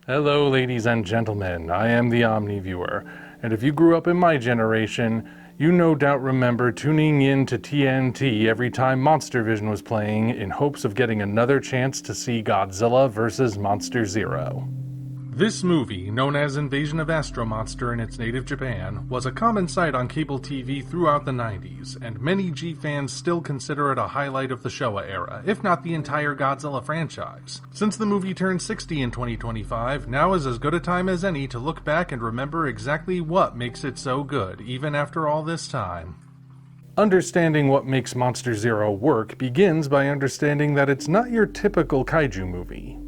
Hello ladies and gentlemen, I am the Omni viewer, and if you grew up in my generation, you no doubt remember tuning in to TNT every time Monster Vision was playing in hopes of getting another chance to see Godzilla vs. Monster Zero. This movie, known as Invasion of Astro Monster in its native Japan, was a common sight on cable TV throughout the 90s, and many G fans still consider it a highlight of the Showa era, if not the entire Godzilla franchise. Since the movie turned 60 in 2025, now is as good a time as any to look back and remember exactly what makes it so good, even after all this time. Understanding what makes Monster Zero work begins by understanding that it's not your typical kaiju movie.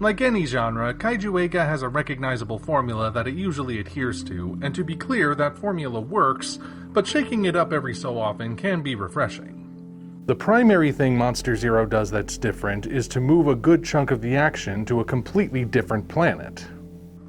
Like any genre, Kaiju Eiga has a recognizable formula that it usually adheres to, and to be clear, that formula works, but shaking it up every so often can be refreshing. The primary thing Monster Zero does that's different is to move a good chunk of the action to a completely different planet.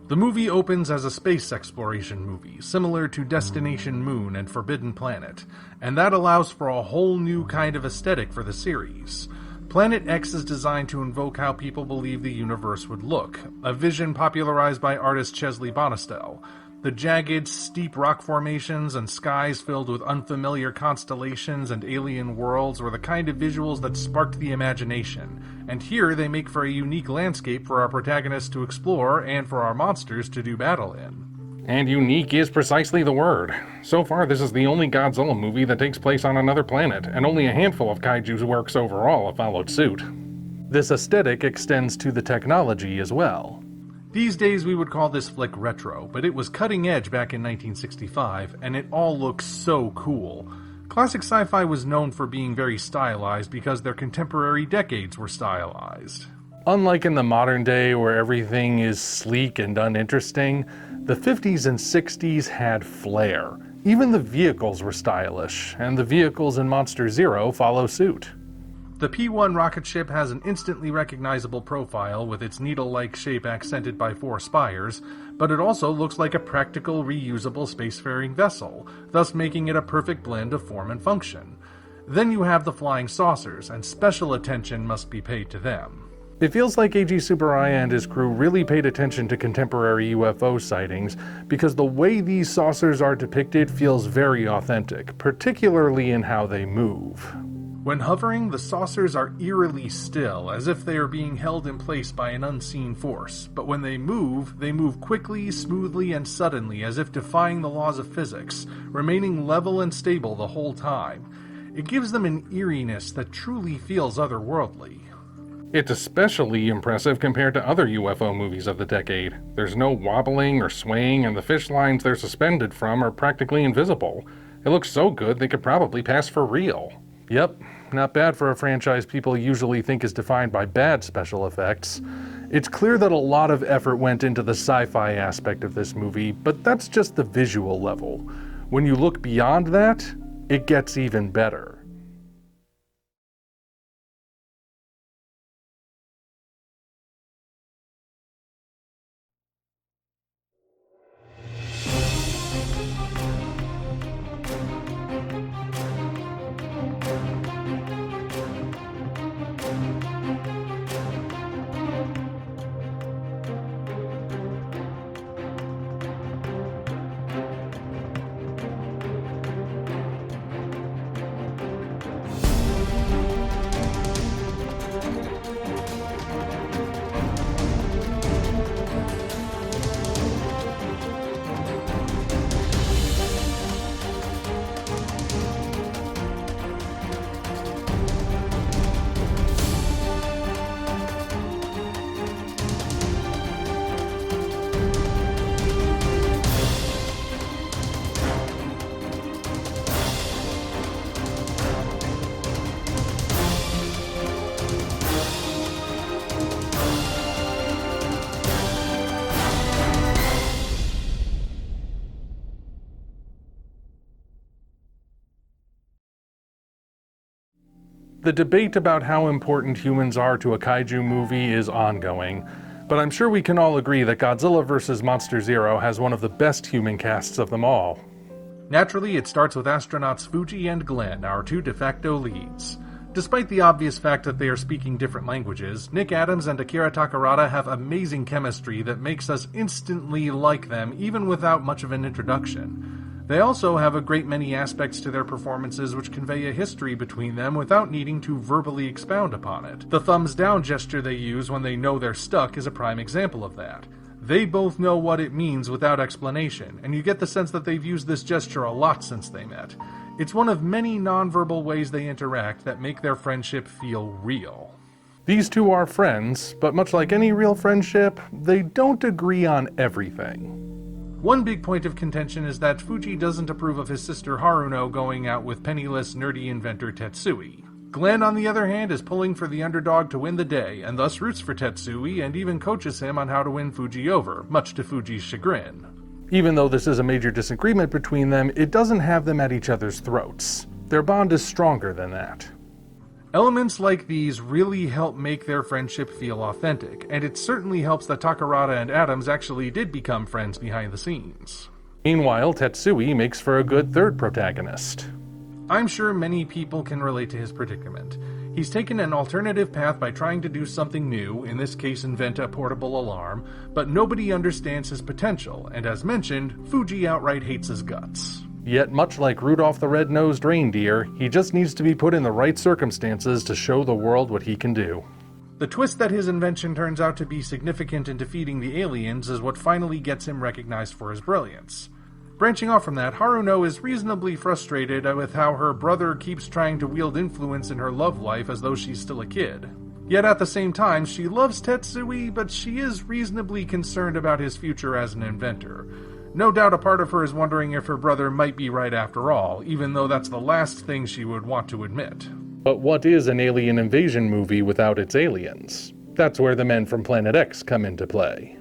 The movie opens as a space exploration movie, similar to Destination Moon and Forbidden Planet, and that allows for a whole new kind of aesthetic for the series. Planet X is designed to invoke how people believe the universe would look, a vision popularized by artist Chesley Bonestell. The jagged, steep rock formations and skies filled with unfamiliar constellations and alien worlds were the kind of visuals that sparked the imagination, and here they make for a unique landscape for our protagonists to explore and for our monsters to do battle in. And unique is precisely the word. So far, this is the only Godzilla movie that takes place on another planet, and only a handful of kaiju's works overall have followed suit. This aesthetic extends to the technology as well. These days we would call this flick retro, but it was cutting edge back in 1965, and it all looks so cool. Classic sci-fi was known for being very stylized because their contemporary decades were stylized. Unlike in the modern day where everything is sleek and uninteresting, the 50s and 60s had flair. Even the vehicles were stylish, and the vehicles in Monster Zero follow suit. The P-1 rocket ship has an instantly recognizable profile with its needle-like shape accented by 4 spires, but it also looks like a practical, reusable spacefaring vessel, thus making it a perfect blend of form and function. Then you have the flying saucers, and special attention must be paid to them. It feels like A.G. Tsuburaya and his crew really paid attention to contemporary UFO sightings because the way these saucers are depicted feels very authentic, particularly in how they move. When hovering, the saucers are eerily still, as if they are being held in place by an unseen force, but when they move quickly, smoothly, and suddenly, as if defying the laws of physics, remaining level and stable the whole time. It gives them an eeriness that truly feels otherworldly. It's especially impressive compared to other UFO movies of the decade. There's no wobbling or swaying, and the fish lines they're suspended from are practically invisible. It looks so good they could probably pass for real. Yep, not bad for a franchise people usually think is defined by bad special effects. It's clear that a lot of effort went into the sci-fi aspect of this movie, but that's just the visual level. When you look beyond that, it gets even better. The debate about how important humans are to a kaiju movie is ongoing, but I'm sure we can all agree that Godzilla vs. Monster Zero has one of the best human casts of them all. Naturally, it starts with astronauts Fuji and Glenn, our 2 de facto leads. Despite the obvious fact that they are speaking different languages, Nick Adams and Akira Takarada have amazing chemistry that makes us instantly like them even without much of an introduction. They also have a great many aspects to their performances which convey a history between them without needing to verbally expound upon it. The thumbs down gesture they use when they know they're stuck is a prime example of that. They both know what it means without explanation, and you get the sense that they've used this gesture a lot since they met. It's one of many nonverbal ways they interact that make their friendship feel real. These two are friends, but much like any real friendship, they don't agree on everything. One big point of contention is that Fuji doesn't approve of his sister Haruno going out with penniless, nerdy inventor Tetsui. Glenn, on the other hand, is pulling for the underdog to win the day, and thus roots for Tetsui and even coaches him on how to win Fuji over, much to Fuji's chagrin. Even though this is a major disagreement between them, it doesn't have them at each other's throats. Their bond is stronger than that. Elements like these really help make their friendship feel authentic, and it certainly helps that Takarada and Adams actually did become friends behind the scenes. Meanwhile, Tetsui makes for a good third protagonist. I'm sure many people can relate to his predicament. He's taken an alternative path by trying to do something new, in this case invent a portable alarm, but nobody understands his potential, and as mentioned, Fuji outright hates his guts. Yet, much like Rudolph the Red-Nosed Reindeer, he just needs to be put in the right circumstances to show the world what he can do. The twist that his invention turns out to be significant in defeating the aliens is what finally gets him recognized for his brilliance. Branching off from that, Haruno is reasonably frustrated with how her brother keeps trying to wield influence in her love life as though she's still a kid. Yet at the same time, she loves Tetsui, but she is reasonably concerned about his future as an inventor. No doubt a part of her is wondering if her brother might be right after all, even though that's the last thing she would want to admit. But what is an alien invasion movie without its aliens? That's where the men from Planet X come into play.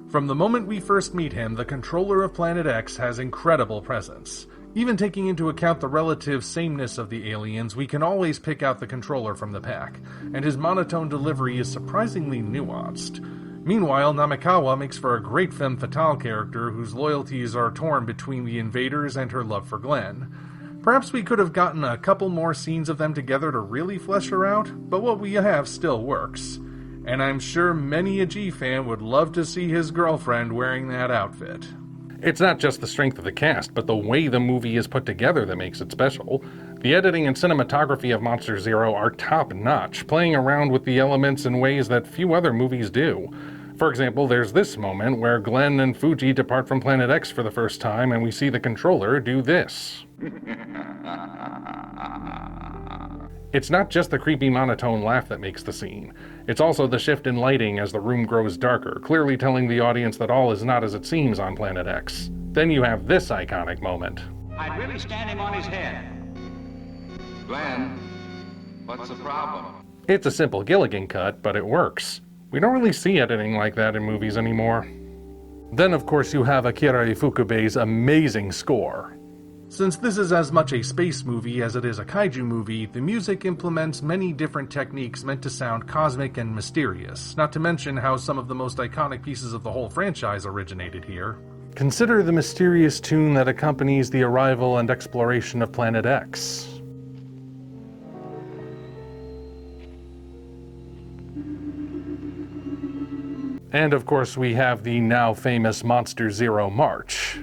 From the moment we first meet him, the controller of Planet X has incredible presence. Even taking into account the relative sameness of the aliens, we can always pick out the controller from the pack, and his monotone delivery is surprisingly nuanced. Meanwhile, Namikawa makes for a great femme fatale character whose loyalties are torn between the invaders and her love for Glenn. Perhaps we could have gotten a couple more scenes of them together to really flesh her out, but what we have still works. And I'm sure many a G fan would love to see his girlfriend wearing that outfit. It's not just the strength of the cast, but the way the movie is put together that makes it special. The editing and cinematography of Monster Zero are top-notch, playing around with the elements in ways that few other movies do. For example, there's this moment where Glenn and Fuji depart from Planet X for the first time, and we see the controller do this. It's not just the creepy monotone laugh that makes the scene. It's also the shift in lighting as the room grows darker, clearly telling the audience that all is not as it seems on Planet X. Then you have this iconic moment. I'd really stand him on his head. Glenn, what's the problem? It's a simple Gilligan cut, but it works. We don't really see editing like that in movies anymore. Then of course you have Akira Ifukube's amazing score. Since this is as much a space movie as it is a kaiju movie, the music implements many different techniques meant to sound cosmic and mysterious, not to mention how some of the most iconic pieces of the whole franchise originated here. Consider the mysterious tune that accompanies the arrival and exploration of Planet X. And of course we have the now famous Monster Zero March.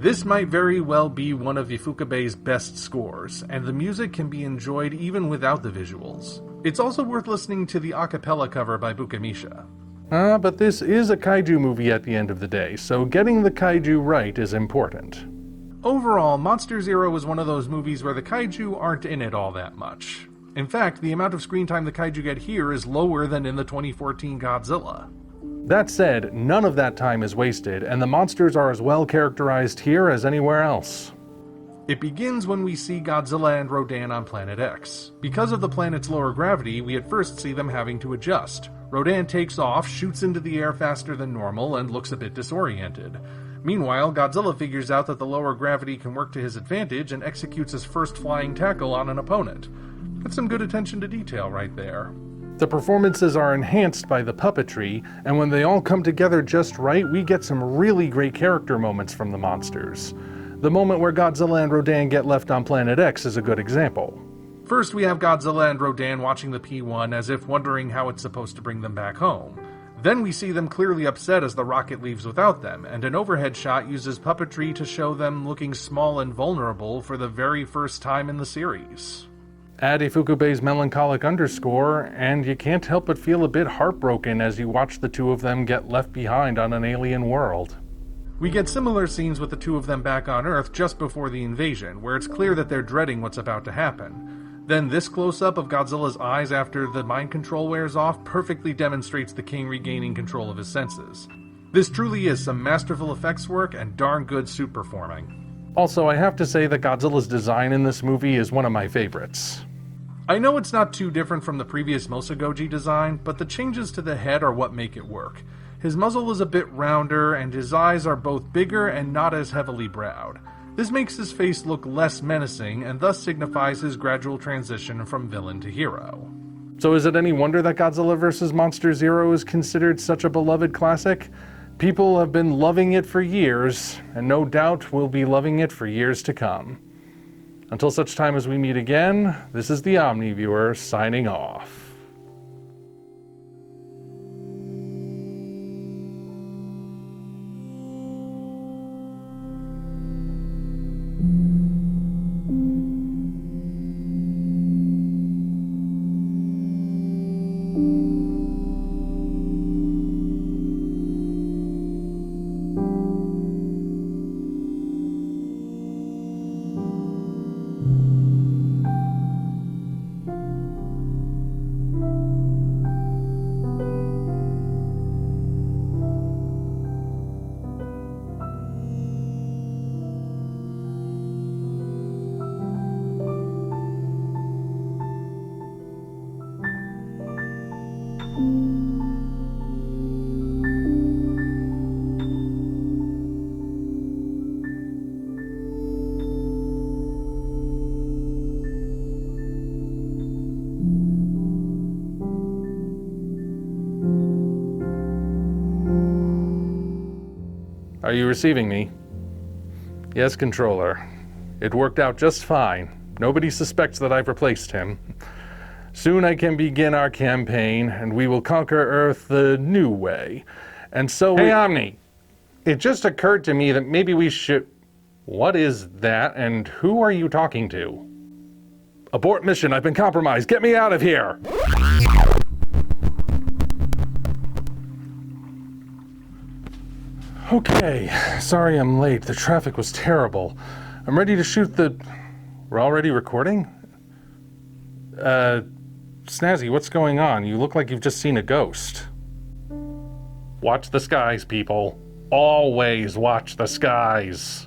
This might very well be one of Ifukube's best scores, and the music can be enjoyed even without the visuals. It's also worth listening to the a cappella cover by Bukamisha. But this is a kaiju movie at the end of the day, so getting the kaiju right is important. Overall, Monster Zero is one of those movies where the kaiju aren't in it all that much. In fact, the amount of screen time the kaiju get here is lower than in the 2014 Godzilla. That said, none of that time is wasted, and the monsters are as well characterized here as anywhere else. It begins when we see Godzilla and Rodan on Planet X. Because of the planet's lower gravity, we at first see them having to adjust. Rodan takes off, shoots into the air faster than normal, and looks a bit disoriented. Meanwhile, Godzilla figures out that the lower gravity can work to his advantage and executes his first flying tackle on an opponent. That's some good attention to detail right there. The performances are enhanced by the puppetry, and when they all come together just right, we get some really great character moments from the monsters. The moment where Godzilla and Rodan get left on Planet X is a good example. First, we have Godzilla and Rodan watching the P-1 as if wondering how it's supposed to bring them back home. Then we see them clearly upset as the rocket leaves without them, and an overhead shot uses puppetry to show them looking small and vulnerable for the very first time in the series. Add Ifukube's melancholic underscore, and you can't help but feel a bit heartbroken as you watch the two of them get left behind on an alien world. We get similar scenes with the two of them back on Earth just before the invasion, where it's clear that they're dreading what's about to happen. Then this close-up of Godzilla's eyes after the mind control wears off perfectly demonstrates the king regaining control of his senses. This truly is some masterful effects work and darn good suit performing. Also, I have to say that Godzilla's design in this movie is one of my favorites. I know it's not too different from the previous Mosagoji design, but the changes to the head are what make it work. His muzzle is a bit rounder, and his eyes are both bigger and not as heavily browed. This makes his face look less menacing, and thus signifies his gradual transition from villain to hero. So is it any wonder that Godzilla vs. Monster Zero is considered such a beloved classic? People have been loving it for years, and no doubt will be loving it for years to come. Until such time as we meet again, this is the Omni Viewer signing off. Are you receiving me? Yes, controller. It worked out just fine. Nobody suspects that I've replaced him. Soon I can begin our campaign, and we will conquer Earth the new way. And so Hey, Omni! It just occurred to me that maybe we should... What is that, and who are you talking to? Abort mission, I've been compromised. Get me out of here! Okay, sorry I'm late. The traffic was terrible. I'm ready to shoot the... We're already recording? Snazzy, what's going on? You look like you've just seen a ghost. Watch the skies, people. Always watch the skies.